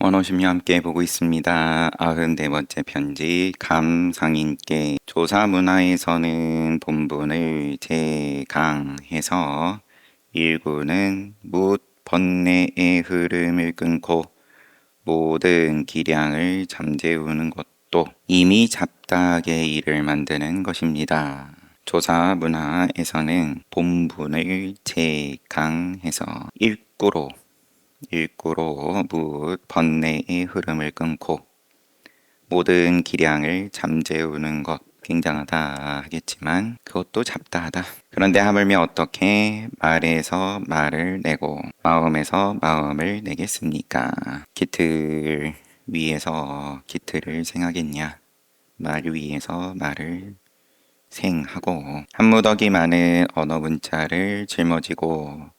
언어심리 함께 보고 있습니다. 94번째 편지 감상인께 조사문화에서는 본문을 재강해서 일구는 묻 번뇌의 흐름을 끊고 모든 기량을 잠재우는 것도 이미 잡다하게 일을 만드는 것입니다. 조사문화에서는 본문을 재강해서 일구로 묻 번뇌의 흐름을 끊고 모든 기량을 잠재우는 것, 굉장하다 하겠지만 그것도 잡다하다. 그런데 하물며 어떻게 말에서 말을 내고 마음에서 마음을 내겠습니까? 깃틀 위에서 깃틀을 생하겠냐? 말 위에서 말을 생하고 한 무더기 많은 언어 문자를 짊어지고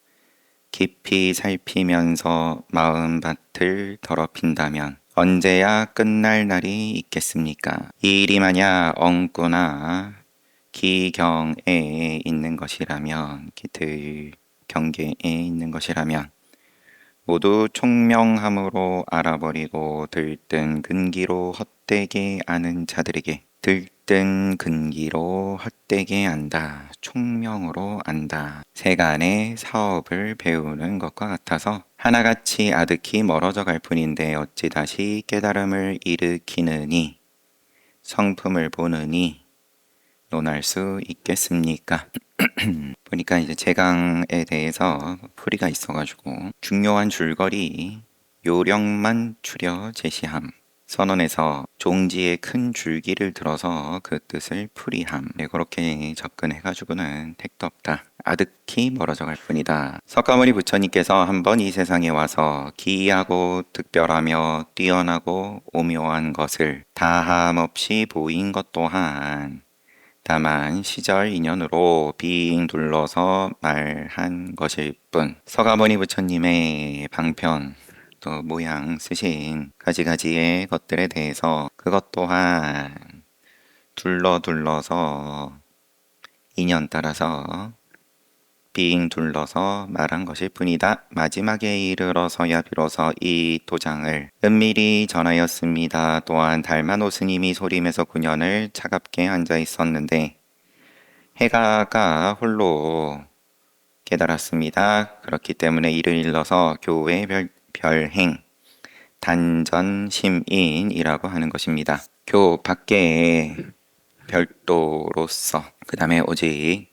깊이 살피면서 마음밭을 더럽힌다면 언제야 끝날 날이 있겠습니까? 이 일이 만약 엉꾸나 기경에 있는 것이라면, 깃틀 경계에 있는 것이라면 모두 총명함으로 알아버리고 들뜬 근기로 헛되게 아는 자들에게 들뜬 근기로 헛되게 안다, 총명으로 안다, 세간의 사업을 배우는 것과 같아서 하나같이 아득히 멀어져 갈 뿐인데 어찌 다시 깨달음을 일으키느니 성품을 보느니 논할 수 있겠습니까? 보니까 이제 제강에 대해서 풀이가 있어가지고 중요한 줄거리 요령만 추려 제시함, 선언에서 종지에 큰 줄기를 들어서 그 뜻을 풀이함, 네, 그렇게 접근해가지고는 택도 없다, 아득히 멀어져 갈 뿐이다. 석가모니 부처님께서 한번 이 세상에 와서 기이하고 특별하며 뛰어나고 오묘한 것을 다함없이 보인 것 또한 다만 시절 인연으로 빙 둘러서 말한 것일 뿐. 서가모니 부처님의 방편 또 모양 쓰신 가지가지의 것들에 대해서 그것 또한 둘러서 인연 따라서 빙 둘러서 말한 것일 뿐이다. 마지막에 이르러서야 비로소 이 도장을 은밀히 전하였습니다. 또한 달마노 스님이 소림에서 9년을 차갑게 앉아 있었는데 해가가 홀로 깨달았습니다. 그렇기 때문에 이를 일러서 교회 별행 단전심인이라고 하는 것입니다. 교 밖에 별도로서, 그 다음에 오직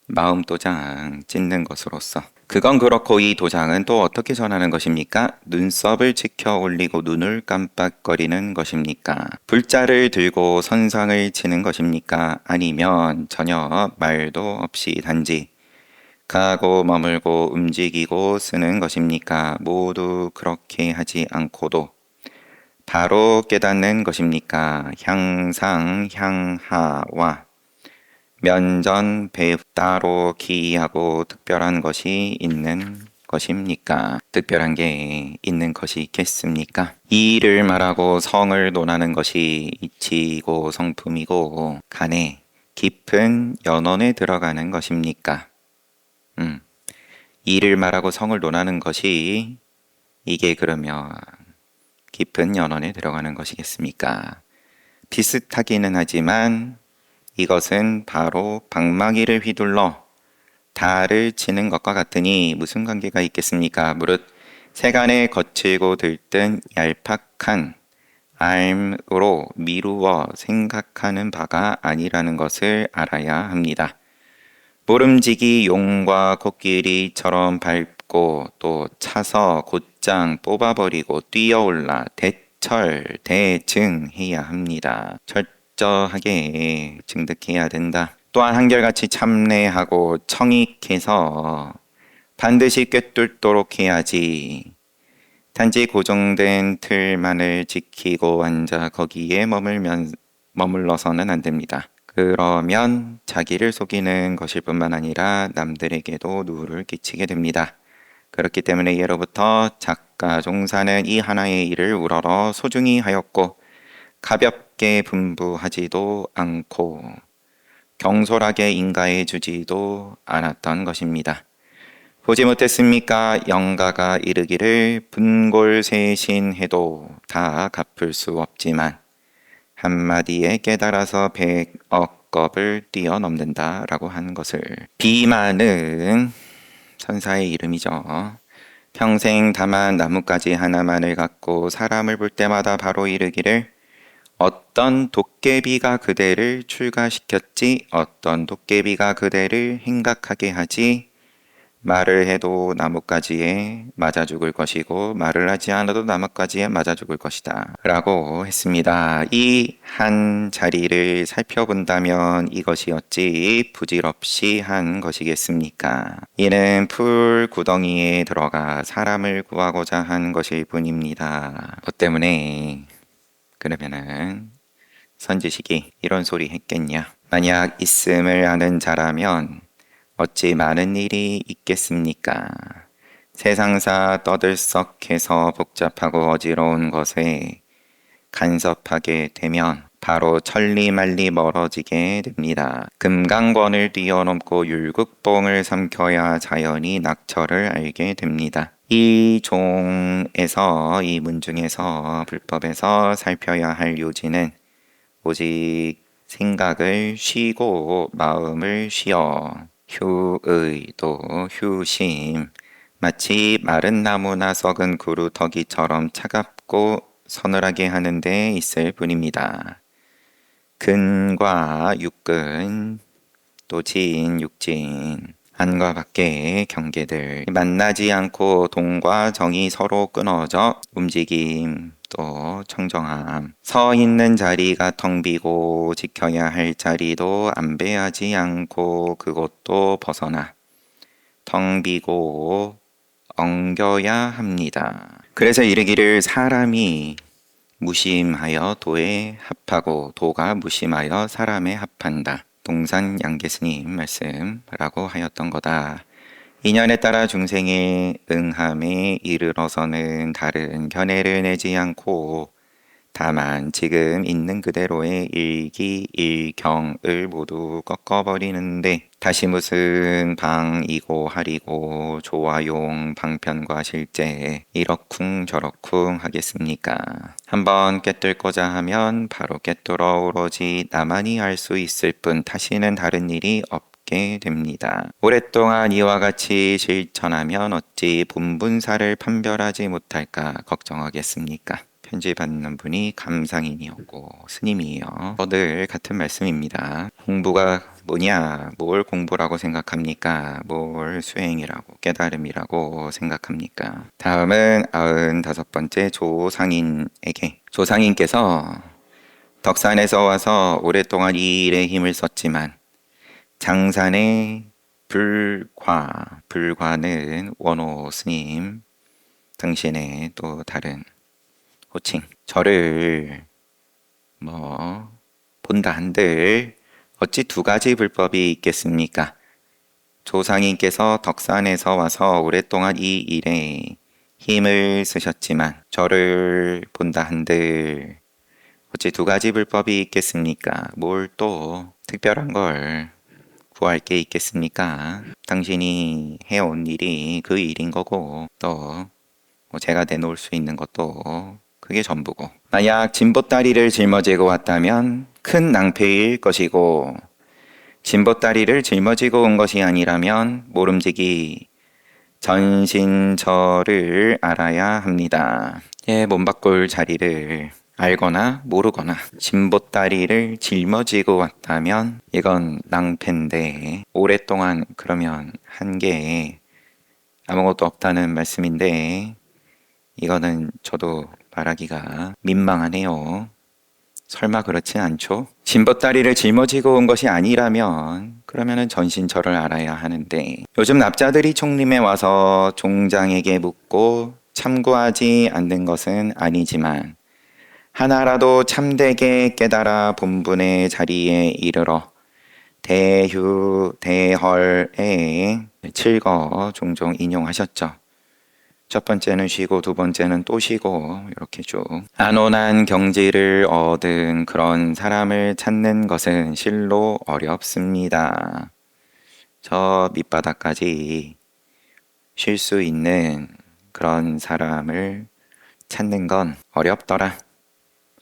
마음 도장 찍는 것으로서. 그건 그렇고 이 도장은 또 어떻게 전하는 것입니까? 눈썹을 지켜 올리고 눈을 깜빡거리는 것입니까? 불자를 들고 선상을 치는 것입니까? 아니면 전혀 말도 없이 단지 가고 머물고 움직이고 쓰는 것입니까? 모두 그렇게 하지 않고도 바로 깨닫는 것입니까? 향상, 향하와 면전, 배흡 따로 기이하고 특별한 것이 있는 것입니까? 특별한 게 있는 것이 있겠습니까? 이를 말하고 성을 논하는 것이 이치고 성품이고 간에 깊은 연원에 들어가는 것입니까? 이를 말하고 성을 논하는 것이 이게 그러면 깊은 연원에 들어가는 것이겠습니까? 비슷하기는 하지만 이것은 바로 방망이를 휘둘러 달을 치는 것과 같으니 무슨 관계가 있겠습니까? 무릇 세간에 거칠고 들뜬 얄팍한 알므로 미루어 생각하는 바가 아니라는 것을 알아야 합니다. 모름지기 용과 코끼리처럼 밟고 또 차서 곧장 뽑아버리고 뛰어올라 대증해야 합니다. 철저하게 증득해야 된다. 또한 한결같이 참내하고 청익해서 반드시 꿰뚫도록 해야지. 단지 고정된 틀만을 지키고 앉아 거기에 머물러서는 안 됩니다. 그러면 자기를 속이는 것일 뿐만 아니라 남들에게도 누를 끼치게 됩니다. 그렇기 때문에 예로부터 작가 종사는 이 하나의 일을 우러러 소중히 하였고 가볍게 분부하지도 않고 경솔하게 인가해 주지도 않았던 것입니다. 보지 못했습니까? 영가가 이르기를 분골세신해도 다 갚을 수 없지만 한마디에 깨달아서 100억 겁을 뛰어넘는다 라고 하는 것을, 비마는 천사의 이름이죠. 평생 다만 나뭇가지 하나만을 갖고 사람을 볼 때마다 바로 이르기를 어떤 도깨비가 그대를 출가시켰지, 어떤 도깨비가 그대를 행각하게 하지, 말을 해도 나뭇가지에 맞아 죽을 것이고 말을 하지 않아도 나뭇가지에 맞아 죽을 것이다 라고 했습니다. 이 한 자리를 살펴본다면 이것이 어찌 부질없이 한 것이겠습니까? 이는 풀 구덩이에 들어가 사람을 구하고자 한 것일 뿐입니다. 그 때문에 그러면은 선지식이 이런 소리 했겠냐? 만약 있음을 아는 자라면 어찌 많은 일이 있겠습니까? 세상사 떠들썩해서 복잡하고 어지러운 것에 간섭하게 되면 바로 천리말리 멀어지게 됩니다. 금강권을 뛰어넘고 율국봉을 삼켜야 자연히 낙처를 알게 됩니다. 이 종에서, 이 문중에서, 불법에서 살펴야 할 요지는 오직 생각을 쉬고 마음을 쉬어 휴의도 휴심, 마치 마른 나무나 썩은 구루터기처럼 차갑고 서늘하게 하는 데 있을 뿐입니다. 근과 육근, 또 진, 육진, 안과 밖의 경계들, 만나지 않고 동과 정이 서로 끊어져 움직임, 또 청정함, 서 있는 자리가 텅 비고 지켜야 할 자리도 안배하지 않고 그곳도 벗어나 텅 비고 엉겨야 합니다. 그래서 이르기를 사람이 무심하여 도에 합하고 도가 무심하여 사람에 합한다. 동산 양계스님 말씀라고 하였던 거다. 인연에 따라 중생의 응함에 이르러서는 다른 견해를 내지 않고 다만 지금 있는 그대로의 일기일경을 모두 꺾어버리는데 다시 무슨 방이고 하리고 조화용 방편과 실제 이러쿵 저러쿵 하겠습니까? 한번 깨뚫고자 하면 바로 깨뚫어 오로지 나만이 알 수 있을 뿐 다시는 다른 일이 없게 됩니다. 오랫동안 이와 같이 실천하면 어찌 본분사를 판별하지 못할까 걱정하겠습니까? 편지받는 분이 감상인이었고 스님이에요. 늘 같은 말씀입니다. 공부가 뭐냐? 뭘 공부라고 생각합니까? 뭘 수행이라고, 깨달음이라고 생각합니까? 다음은 95번째 조상인에게. 조상인께서 덕산에서 와서 오랫동안 이 일에 힘을 썼지만 장산의 불과는 원호 스님 당신의 또 다른 호칭, 저를 본다 한들 어찌 두 가지 불법이 있겠습니까? 조상님께서 덕산에서 와서 오랫동안 이 일에 힘을 쓰셨지만 저를 본다 한들 어찌 두 가지 불법이 있겠습니까? 뭘 또 특별한 걸 구할 게 있겠습니까? 당신이 해온 일이 그 일인 거고 또 제가 내놓을 수 있는 것도 그게 전부고, 만약 진보다리를 짊어지고 왔다면 큰 낭패일 것이고 진보다리를 짊어지고 온 것이 아니라면 모름지기 전신처를 알아야 합니다. 몸 바꿀 자리를 알거나 모르거나 진보다리를 짊어지고 왔다면 이건 낭패인데 오랫동안 그러면 한 게 아무것도 없다는 말씀인데 이거는 저도 말하기가 민망하네요. 설마 그렇진 않죠? 진보다리를 짊어지고 온 것이 아니라면 그러면은 전신처를 알아야 하는데 요즘 납자들이 총림에 와서 종장에게 묻고 참고하지 않는 것은 아니지만 하나라도 참되게 깨달아 본분의 자리에 이르러 대헐에 7거 종종 인용하셨죠. 첫 번째는 쉬고 두 번째는 또 쉬고 이렇게 쭉 안온한 경지를 얻은 그런 사람을 찾는 것은 실로 어렵습니다. 저 밑바닥까지 쉴 수 있는 그런 사람을 찾는 건 어렵더라.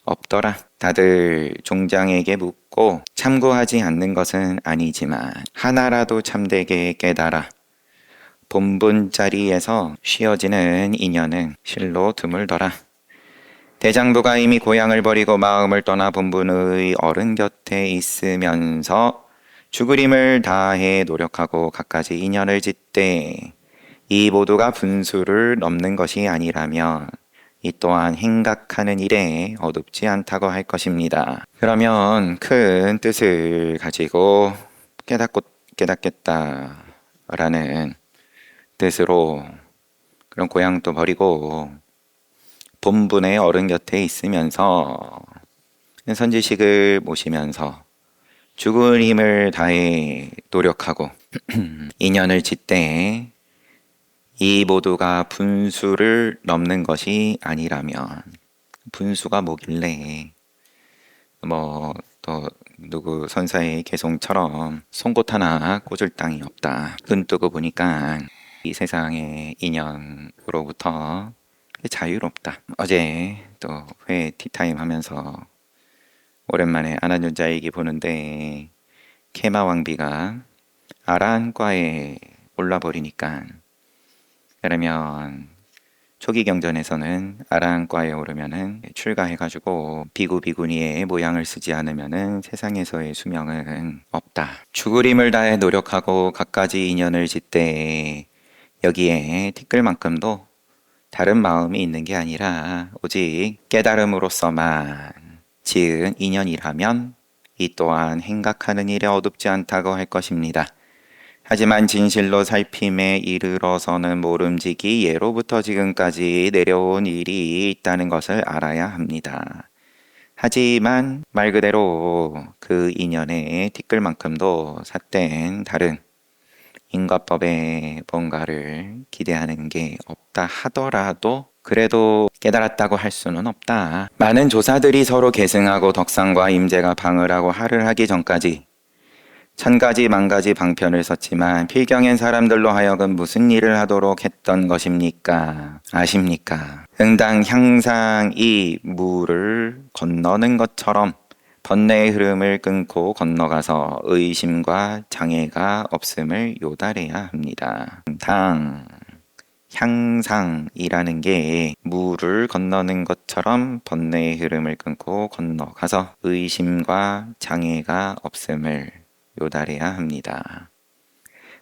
없더라. 다들 종장에게 묻고 참고하지 않는 것은 아니지만 하나라도 참되게 깨달아 본분 자리에서 쉬어지는 인연은 실로 드물더라. 대장부가 이미 고향을 버리고 마음을 떠나 본분의 어른 곁에 있으면서 죽을 힘을 다해 노력하고 갖가지 인연을 짓되 이 모두가 분수를 넘는 것이 아니라면 이 또한 행각하는 일에 어둡지 않다고 할 것입니다. 그러면 큰 뜻을 가지고 깨닫겠다라는 뜻으로 그런 고향도 버리고 본분의 어른 곁에 있으면서 선지식을 모시면서 죽을 힘을 다해 노력하고 인연을 짓되 이 모두가 분수를 넘는 것이 아니라면 분수가 뭐길래 또 누구 선사의 개송처럼 송곳 하나 꽂을 땅이 없다. 눈 뜨고 보니까 이 세상의 인연으로부터 자유롭다. 어제 또 회 티타임 하면서 오랜만에 아난윤자일기 보는데 케마 왕비가 아란과에 올라버리니까 그러면 초기 경전에서는 아란과에 오르면은 출가해가지고 비구비구니의 모양을 쓰지 않으면은 세상에서의 수명은 없다. 죽을 힘을 다해 노력하고 갖가지 인연을 짓되 여기에 티끌만큼도 다른 마음이 있는 게 아니라 오직 깨달음으로서만 지은 인연이라면 이 또한 행각하는 일에 어둡지 않다고 할 것입니다. 하지만 진실로 살핌에 이르러서는 모름지기 예로부터 지금까지 내려온 일이 있다는 것을 알아야 합니다. 하지만 말 그대로 그 인연의 티끌만큼도 삿된 다른 인과법에 뭔가를 기대하는 게 없다 하더라도 그래도 깨달았다고 할 수는 없다. 많은 조사들이 서로 계승하고 덕상과 임재가 방을 하고 할을 하기 전까지 천가지 만가지 방편을 썼지만 필경엔 사람들로 하여금 무슨 일을 하도록 했던 것입니까? 아십니까? 응당 향상 이 물을 건너는 것처럼 번뇌의 흐름을 끊고 건너가서 의심과 장애가 없음을 요달해야 합니다. 향상이라는 게 물을 건너는 것처럼 번뇌의 흐름을 끊고 건너가서 의심과 장애가 없음을 요달해야 합니다.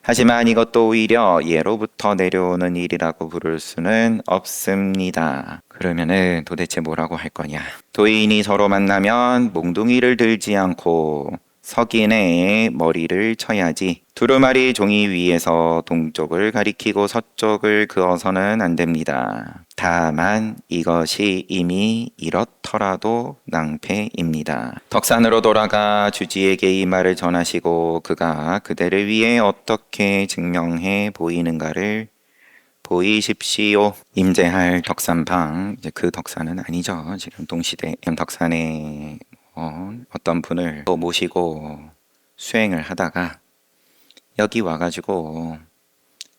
하지만 이것도 오히려 예로부터 내려오는 일이라고 부를 수는 없습니다. 그러면은 도대체 뭐라고 할 거냐? 도인이 서로 만나면 몽둥이를 들지 않고 석인의 머리를 쳐야지. 두루마리 종이 위에서 동쪽을 가리키고 서쪽을 그어서는 안 됩니다. 다만 이것이 이미 이렇더라도 낭패입니다. 덕산으로 돌아가 주지에게 이 말을 전하시고 그가 그대를 위해 어떻게 증명해 보이는가를 보이십시오. 임재할 덕산방, 이제 그 덕산은 아니죠. 지금 동시대 덕산에 어떤 분을 또 모시고 수행을 하다가 여기 와가지고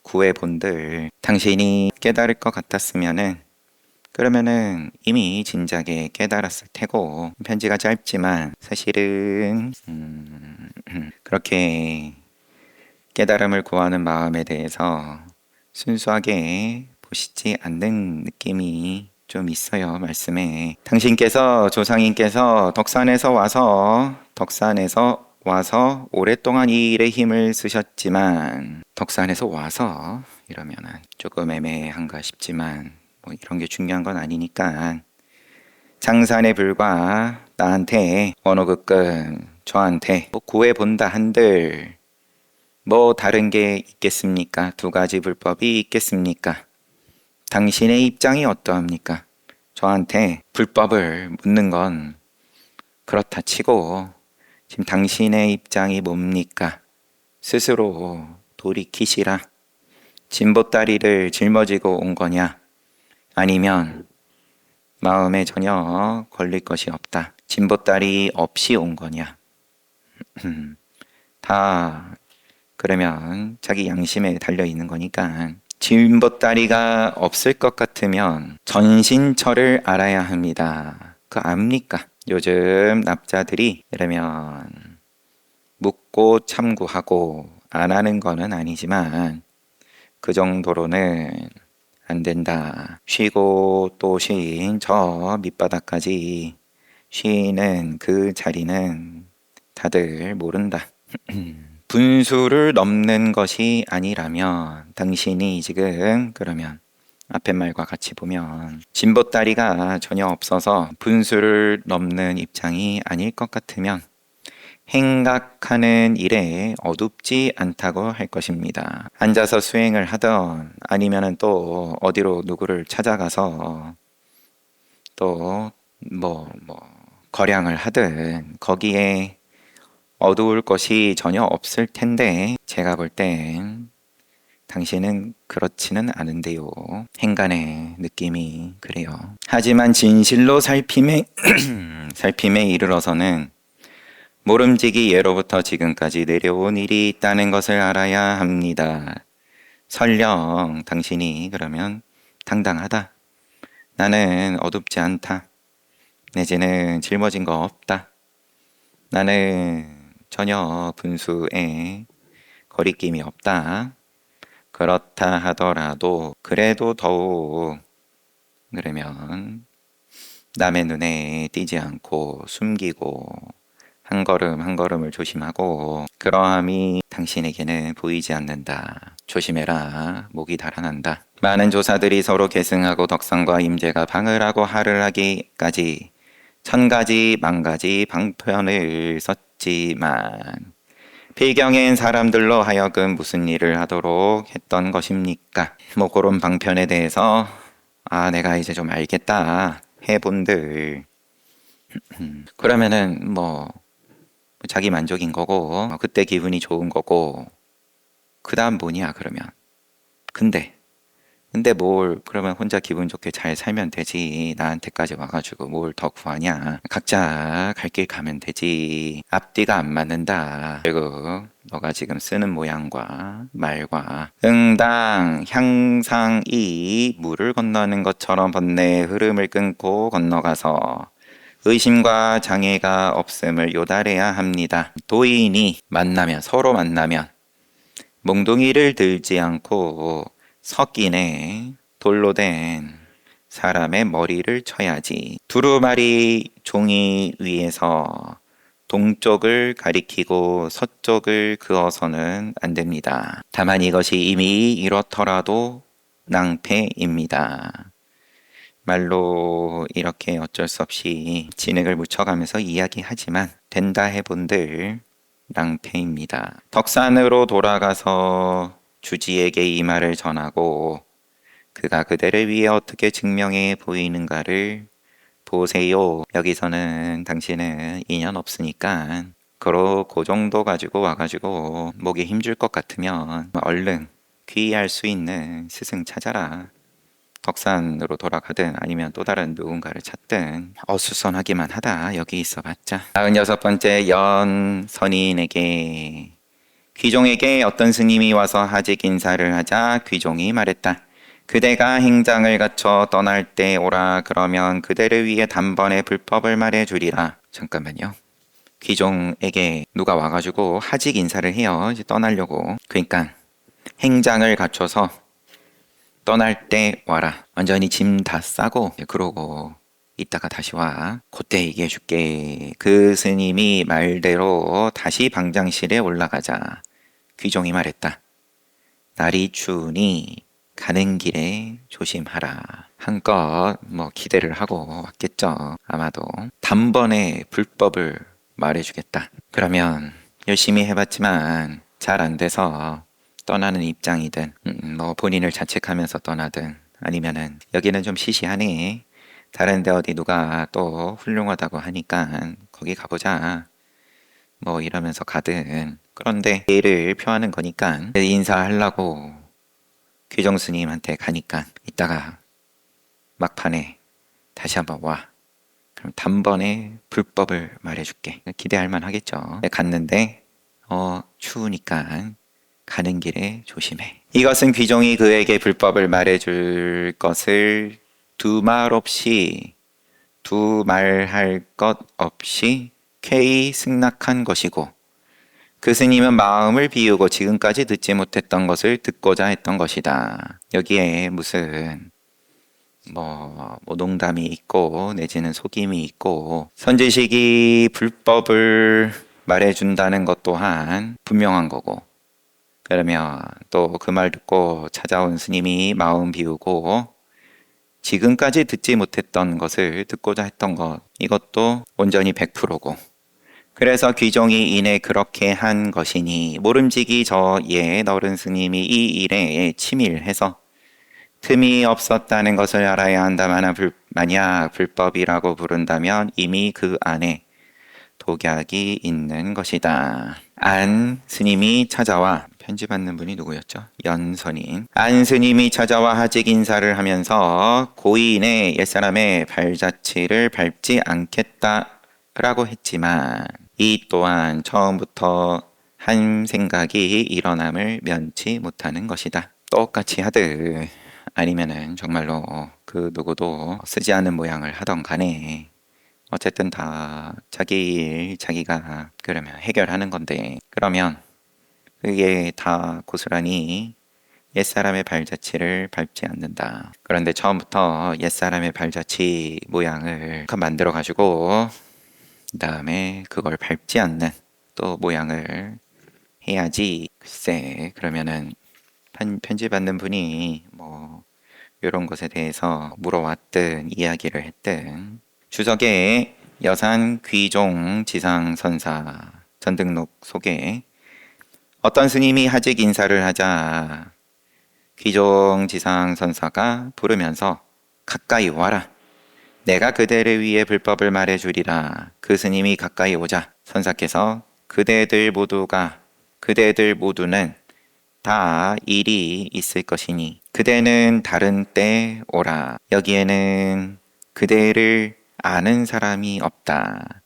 구해본들 당신이 깨달을 것 같았으면은 그러면은 이미 진작에 깨달았을 테고 편지가 짧지만 사실은 그렇게 깨달음을 구하는 마음에 대해서 순수하게 보시지 않는 느낌이 좀 있어요. 말씀에 당신께서 조상님께서 덕산에서 와서 오랫동안 이 일에 힘을 쓰셨지만 덕산에서 와서 이러면은 조금 애매한가 싶지만 뭐 이런 게 중요한 건 아니니까 장산에 불과 나한테 원호극근 저한테 뭐 구해본다 한들 뭐 다른 게 있겠습니까? 두 가지 불법이 있겠습니까? 당신의 입장이 어떠합니까? 저한테 불법을 묻는 건 그렇다 치고 지금 당신의 입장이 뭡니까? 스스로 돌이키시라. 진보다리를 짊어지고 온 거냐? 아니면 마음에 전혀 걸릴 것이 없다. 진보다리 없이 온 거냐? 다 그러면 자기 양심에 달려 있는 거니까 진보다리가 없을 것 같으면 전신처를 알아야 합니다. 그 압니까? 요즘 납자들이 이러면 묻고 참고하고 안 하는 거는 아니지만 그 정도로는 안 된다. 쉬고 또 쉰 저 밑바닥까지 쉬는 그 자리는 다들 모른다. 분수를 넘는 것이 아니라면 당신이 지금 그러면 앞에 말과 같이 보면 진보다리가 전혀 없어서 분수를 넘는 입장이 아닐 것 같으면 행각하는 일에 어둡지 않다고 할 것입니다. 앉아서 수행을 하던 아니면은 또 어디로 누구를 찾아가서 또 거량을 하든 거기에 어두울 것이 전혀 없을 텐데 제가 볼 땐 당신은 그렇지는 않은데요. 행간의 느낌이 그래요. 하지만 진실로 살핌에 이르러서는 모름지기 예로부터 지금까지 내려온 일이 있다는 것을 알아야 합니다. 설령 당신이 그러면 당당하다. 나는 어둡지 않다. 내지는 짊어진 거 없다. 나는 전혀 분수에 거리낌이 없다. 그렇다 하더라도 그래도 더욱 그러면 남의 눈에 띄지 않고 숨기고 한 걸음 한 걸음을 조심하고 그러함이 당신에게는 보이지 않는다. 조심해라. 목이 달아난다. 많은 조사들이 서로 계승하고 덕상과 임재가 방을 하고 하를 하기까지 천가지 만가지 방편을 썼지만 필경엔 사람들로 하여금 무슨 일을 하도록 했던 것입니까? 그런 방편에 대해서 내가 이제 좀 알겠다 해본들 그러면은 자기 만족인 거고 그때 기분이 좋은 거고 그 다음 뭐냐 그러면 근데 뭘 그러면 혼자 기분 좋게 잘 살면 되지 나한테까지 와가지고 뭘 더 구하냐 각자 갈 길 가면 되지 앞뒤가 안 맞는다 그리고 너가 지금 쓰는 모양과 말과 응당 향상이 물을 건너는 것처럼 번뇌의 흐름을 끊고 건너가서 의심과 장애가 없음을 요달해야 합니다. 도인이 서로 만나면 몽둥이를 들지 않고 석인에 돌로 된 사람의 머리를 쳐야지. 두루마리 종이 위에서 동쪽을 가리키고 서쪽을 그어서는 안 됩니다. 다만 이것이 이미 이렇더라도 낭패입니다. 말로 이렇게 어쩔 수 없이 진액을 묻혀가면서 이야기하지만 된다 해본들 낭패입니다. 덕산으로 돌아가서 주지에게 이 말을 전하고 그가 그대를 위해 어떻게 증명해 보이는가를 보세요. 여기서는 당신은 인연 없으니까 그 정도 가지고 와가지고 목에 힘줄 것 같으면 얼른 귀의할 수 있는 스승 찾아라. 덕산으로 돌아가든 아니면 또 다른 누군가를 찾든 어수선하기만 하다. 여기 있어봤자. 46번째 연선인에게 귀종에게 어떤 스님이 와서 하직 인사를 하자 귀종이 말했다. 그대가 행장을 갖춰 떠날 때 오라. 그러면 그대를 위해 단번에 불법을 말해주리라. 잠깐만요. 귀종에게 누가 와가지고 하직 인사를 해요. 이제 떠나려고. 그러니까 행장을 갖춰서 떠날 때 와라. 완전히 짐 다 싸고 그러고 이따가 다시 와. 그때 얘기해줄게. 그 스님이 말대로 다시 방장실에 올라가자. 귀종이 말했다. 날이 추우니 가는 길에 조심하라. 한껏 기대를 하고 왔겠죠. 아마도 단번에 불법을 말해주겠다. 그러면 열심히 해봤지만 잘 안 돼서 떠나는 입장이든 본인을 자책하면서 떠나든 아니면은 여기는 좀 시시하네. 다른데 어디 누가 또 훌륭하다고 하니까 거기 가보자. 이러면서 가든 그런데 예의를 표하는 거니까 인사하려고 귀정 스님한테 가니까 이따가 막판에 다시 한번 와. 그럼 단번에 불법을 말해줄게. 기대할 만 하겠죠. 갔는데 추우니까 가는 길에 조심해. 이것은 귀종이 그에게 불법을 말해줄 것을 두말할 것 없이 쾌히 승낙한 것이고, 그 스님은 마음을 비우고 지금까지 듣지 못했던 것을 듣고자 했던 것이다. 여기에 무슨 농담이 있고 내지는 속임이 있고, 선지식이 불법을 말해준다는 것 또한 분명한 거고, 그러면 또 그 말 듣고 찾아온 스님이 마음 비우고 지금까지 듣지 못했던 것을 듣고자 했던 것, 이것도 온전히 100%고, 그래서 귀종이 이내 그렇게 한 것이니 모름지기 저 옛 어른 스님이 이 일에 치밀해서 틈이 없었다는 것을 알아야 한다만, 만약 불법이라고 부른다면 이미 그 안에 독약이 있는 것이다. 안 스님이 찾아와, 편지받는 분이 누구였죠? 연선인. 안 스님이 찾아와 하직 인사를 하면서 고인의 옛사람의 발자취를 밟지 않겠다라고 했지만, 이 또한 처음부터 한 생각이 일어남을 면치 못하는 것이다. 똑같이 하듯 아니면은 정말로 그 누구도 쓰지 않는 모양을 하던 간에 어쨌든 다 자기 일 자기가 그러면 해결하는 건데, 그러면 그게 다 고스란히 옛사람의 발자취를 밟지 않는다. 그런데 처음부터 옛사람의 발자취 모양을 만들어 가지고 그 다음에 그걸 밟지 않는 또 모양을 해야지. 글쎄, 그러면은 편지받는 분이 이런 것에 대해서 물어왔든 이야기를 했든, 주석의 여산 귀종 지상선사 전등록 속에 어떤 스님이 하직 인사를 하자 귀종 지상선사가 부르면서 가까이 와라, 내가 그대를 위해 불법을 말해주리라. 그 스님이 가까이 오자 선사께서 그대들 모두는 다 일이 있을 것이니 그대는 다른 때 오라. 여기에는 그대를 아는 사람이 없다.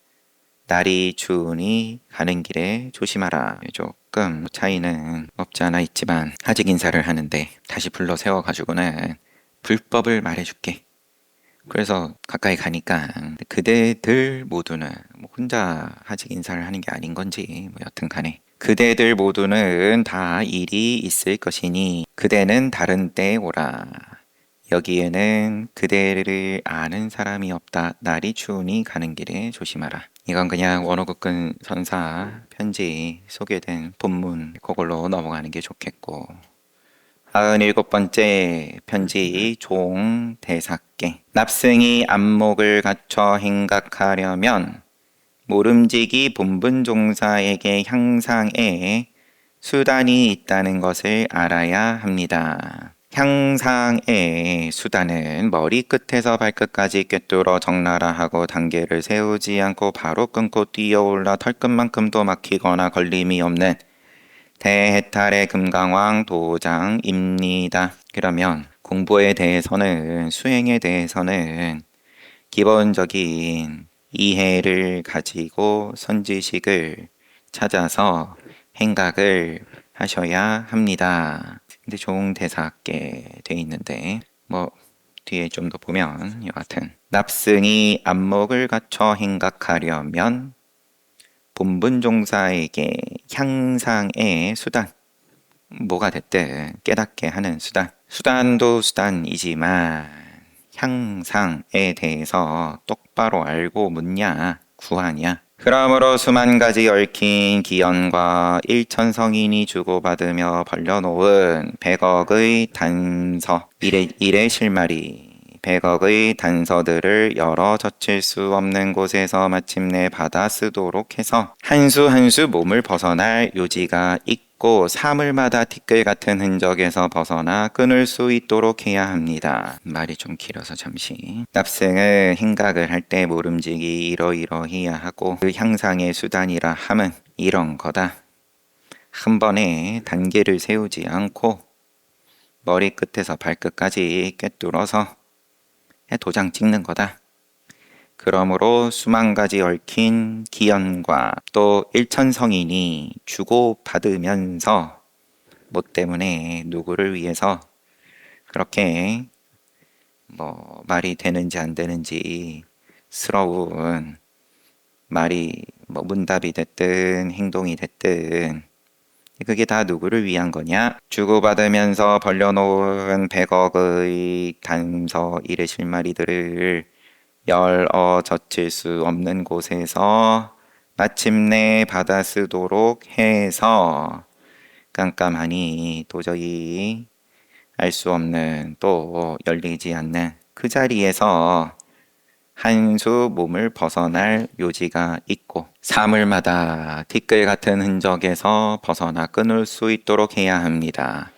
날이 추우니 가는 길에 조심하라. 조금 차이는 없지 않아 있지만, 하직 인사를 하는데 다시 불러 세워가지고는 불법을 말해줄게. 그래서 가까이 가니까 그대들 모두는 혼자 하직 인사를 하는 게 아닌 건지 여튼 간에 그대들 모두는 다 일이 있을 것이니 그대는 다른 때 오라. 여기에는 그대를 아는 사람이 없다. 날이 추우니 가는 길에 조심하라. 이건 그냥 원호극근 선사 편지 소개된 본문, 그걸로 넘어가는 게 좋겠고, 97번째 편지 종대사께. 납승이 안목을 갖춰 행각하려면 모름지기 본분종사에게 향상의 수단이 있다는 것을 알아야 합니다. 향상의 수단은 머리 끝에서 발끝까지 꿰뚫어 적나라 하고 단계를 세우지 않고 바로 끊고 뛰어올라 털끝만큼도 막히거나 걸림이 없는 대해탈의 금강왕 도장입니다. 그러면 공부에 대해서는, 수행에 대해서는 기본적인 이해를 가지고 선지식을 찾아서 행각을 하셔야 합니다. 근데 종대사께 돼 있는데 뒤에 좀 더 보면 여하튼 납승이 안목을 갖춰 행각하려면 본분종사에게 향상의 수단, 뭐가 됐든 깨닫게 하는 수단도 수단이지만 향상에 대해서 똑바로 알고 묻냐 구하냐. 그러므로 수만 가지 얽힌 기연과 일천성인이 주고받으며 벌려놓은 100억의 단서, 일의 실마리 100억의 단서들을 열어 젖힐 수 없는 곳에서 마침내 받아 쓰도록 해서 한 수 한 수 몸을 벗어날 요지가 있고 사물마다 티끌 같은 흔적에서 벗어나 끊을 수 있도록 해야 합니다. 말이 좀 길어서 잠시. 납승을 행각을 할 때 모름지기 이러이러해야 하고, 그 향상의 수단이라 함은 이런 거다. 한 번에 단계를 세우지 않고 머리끝에서 발끝까지 꿰뚫어서 도장 찍는 거다. 그러므로 수만 가지 얽힌 기연과 또 일천성인이 주고받으면서 뭐 때문에 누구를 위해서 그렇게 말이 되는지 안 되는지 스러운 말이 문답이 됐든 행동이 됐든 그게 다 누구를 위한 거냐? 주고받으면서 벌려놓은 100억의 단서 일의 실마리들을 열어 젖힐 수 없는 곳에서 마침내 받아 쓰도록 해서 깜깜하니 도저히 알 수 없는 또 열리지 않는 그 자리에서 한 수 몸을 벗어날 요지가 있고 사물마다 티끌 같은 흔적에서 벗어나 끊을 수 있도록 해야 합니다.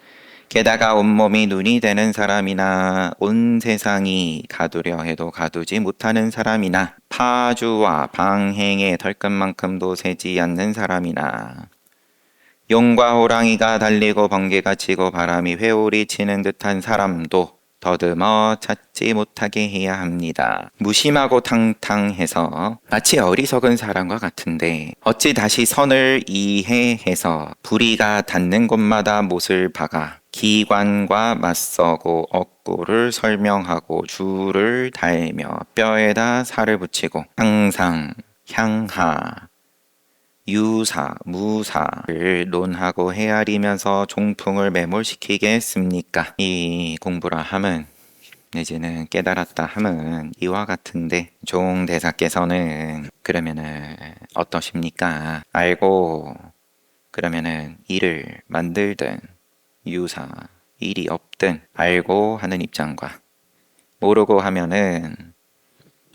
게다가 온몸이 눈이 되는 사람이나 온 세상이 가두려 해도 가두지 못하는 사람이나 파주와 방행의 덜끝만큼도 세지 않는 사람이나 용과 호랑이가 달리고 번개가 치고 바람이 회오리 치는 듯한 사람도 더듬어 찾지 못하게 해야 합니다. 무심하고 탕탕해서 마치 어리석은 사람과 같은데 어찌 다시 선을 이해해서 불의가 닿는 곳마다 못을 박아 기관과 맞서고 억구를 설명하고 줄을 달며 뼈에다 살을 붙이고 항상 향하 유사, 무사를 논하고 헤아리면서 종풍을 매몰시키겠습니까? 이 공부라 함은 내지는 깨달았다 함은 이와 같은데 종대사께서는 그러면은 어떠십니까? 알고 그러면은 일을 만들든 유사, 일이 없든 알고 하는 입장과 모르고 하면은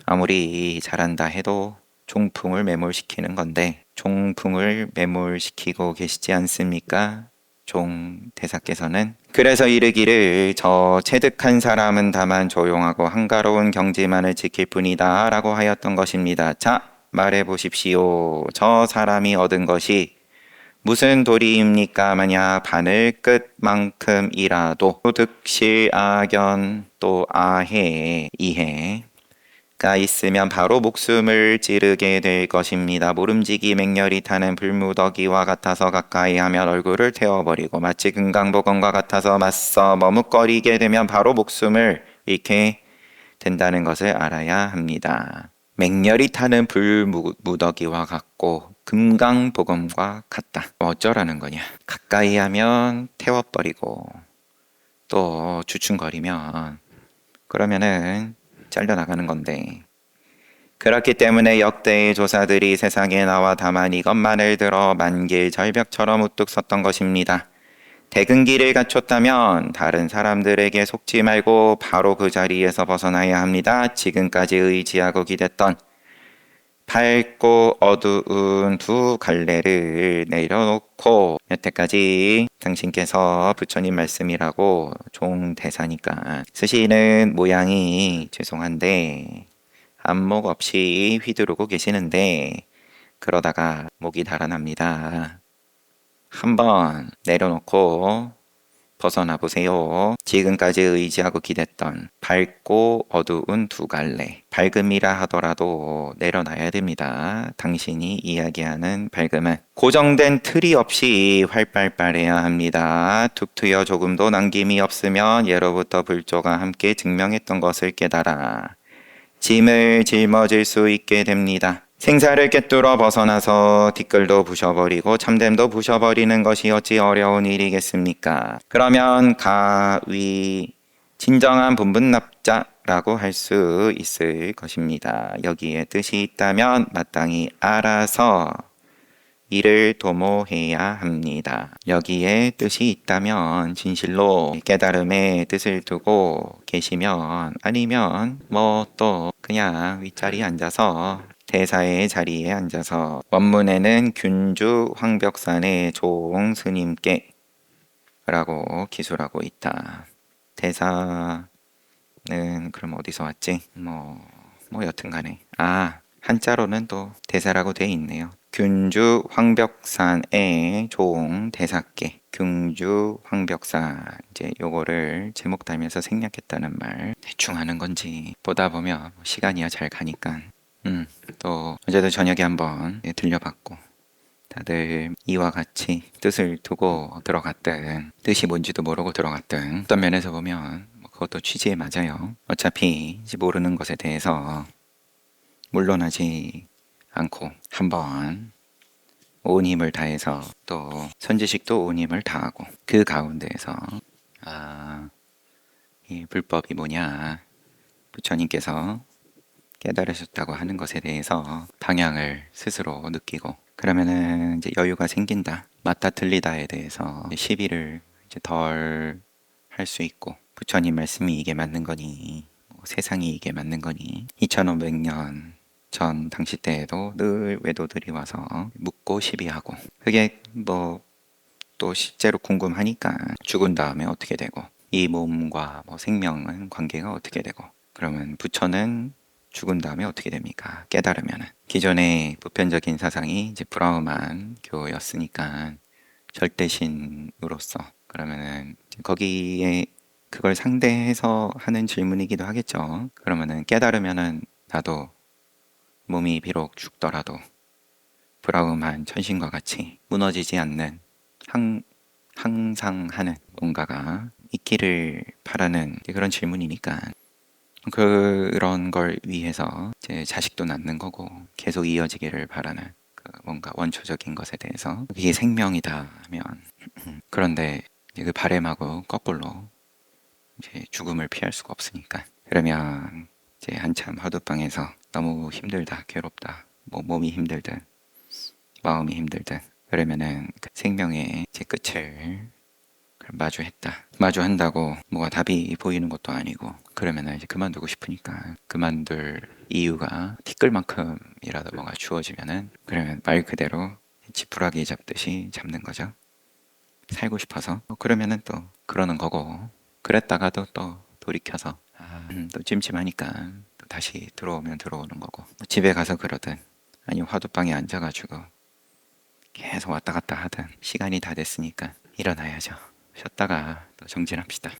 아무리 잘한다 해도 종풍을 매몰시키는 건데 종풍을 매몰시키고 계시지 않습니까? 종대사께서는 그래서 이르기를 저 체득한 사람은 다만 조용하고 한가로운 경지만을 지킬 뿐이다 라고 하였던 것입니다. 자, 말해보십시오. 저 사람이 얻은 것이 무슨 도리입니까? 만약 바늘 끝만큼이라도 득실 아견 또 아해 이해 가 있으면 바로 목숨을 찌르게 될 것입니다. 모름지기 맹렬히 타는 불무더기와 같아서 가까이 하면 얼굴을 태워버리고 마치 금강보건과 같아서 맞서 머뭇거리게 되면 바로 목숨을 잃게 된다는 것을 알아야 합니다. 맹렬히 타는 불무더기와 같고 금강보건과 같다. 어쩌라는 거냐? 가까이 하면 태워버리고 또 주춤거리면 그러면은 잘려나가는 건데 그렇기 때문에 역대의 조사들이 세상에 나와 다만 이것만을 들어 만길 절벽처럼 우뚝 섰던 것입니다. 대근기를 갖췄다면 다른 사람들에게 속지 말고 바로 그 자리에서 벗어나야 합니다. 지금까지 의지하고 기댔던 밝고 어두운 두 갈래를 내려놓고 여태까지 당신께서 부처님 말씀이라고 종대사니까 쓰시는 모양이 죄송한데 안목 없이 휘두르고 계시는데 그러다가 목이 달아납니다. 한번 내려놓고 벗어나 보세요. 지금까지 의지하고 기댔던 밝고 어두운 두 갈래. 밝음이라 하더라도 내려놔야 됩니다. 당신이 이야기하는 밝음은 고정된 틀이 없이 활발해야 합니다. 툭 트여 조금도 남김이 없으면 예로부터 불조가 함께 증명했던 것을 깨달아 짐을 짊어질 수 있게 됩니다. 생사를 꿰뚫어 벗어나서 티끌도 부셔버리고 참됨도 부셔버리는 것이 어찌 어려운 일이겠습니까? 그러면 가위 진정한 분분납자라고 할 수 있을 것입니다. 여기에 뜻이 있다면 마땅히 알아서 이를 도모해야 합니다. 여기에 뜻이 있다면 진실로 깨달음의 뜻을 두고 계시면 아니면 또 그냥 윗자리에 앉아서 대사의 자리에 앉아서 원문에는 균주 황벽산의 종 스님께 라고 기술하고 있다. 대사는 그럼 어디서 왔지? 여튼 간에 한자로는 또 대사라고 돼 있네요. 균주 황벽산의 종 대사께 균주 황벽산 이제 요거를 제목 달면서 생략했다는 말 대충 하는 건지 보다 보면 시간이야 잘 가니까 또 어제도 저녁에 한번 들려봤고 다들 이와 같이 뜻을 두고 들어갔든 뜻이 뭔지도 모르고 들어갔든 어떤 면에서 보면 뭐 그것도 취지에 맞아요. 어차피 이제 모르는 것에 대해서 물러나지 않고 한번 온 힘을 다해서 또 선지식도 온 힘을 다하고 그 가운데에서 이 불법이 뭐냐 부처님께서 깨달으셨다고 하는 것에 대해서 방향을 스스로 느끼고 그러면은 이제 여유가 생긴다. 맞다 틀리다에 대해서 시비를 이제 덜 할 수 있고 부처님 말씀이 이게 맞는 거니 뭐 세상이 이게 맞는 거니 2500년 전 당시 때에도 늘 외도들이 와서 묻고 시비하고 그게 뭐 또 실제로 궁금하니까 죽은 다음에 어떻게 되고 이 몸과 뭐 생명은 관계가 어떻게 되고 그러면 부처는 죽은 다음에 어떻게 됩니까? 깨달으면은 기존의 보편적인 사상이 이제 브라흐만 교였으니까 절대신으로서 그러면은 거기에 그걸 상대해서 하는 질문이기도 하겠죠. 그러면은 깨달으면은 나도 몸이 비록 죽더라도 브라흐만 천신과 같이 무너지지 않는 항상 하는 뭔가가 있기를 바라는 그런 질문이니까 그런 걸 위해서 제 자식도 낳는 거고 계속 이어지기를 바라는 그 뭔가 원초적인 것에 대해서 이게 생명이다 하면 그런데 이제 그 바램하고 거꾸로 이제 죽음을 피할 수가 없으니까 그러면 이제 한참 화두방에서 너무 힘들다 괴롭다 뭐 몸이 힘들든 마음이 힘들든 그러면은 그 생명의 제 끝을 마주했다. 마주한다고 뭐가 답이 보이는 것도 아니고 그러면은 이제 그만두고 싶으니까 그만둘 이유가 티끌만큼이라도 뭐가 주어지면은 그러면 말 그대로 지푸라기 잡듯이 잡는 거죠. 살고 싶어서 그러면은 또 그러는 거고 그랬다가도 또 돌이켜서 또 찜찜하니까 또 다시 들어오면 들어오는 거고 뭐 집에 가서 그러든 아니면 화두방에 앉아가지고 계속 왔다 갔다 하든 시간이 다 됐으니까 일어나야죠. 쉬었다가 또 정진합시다.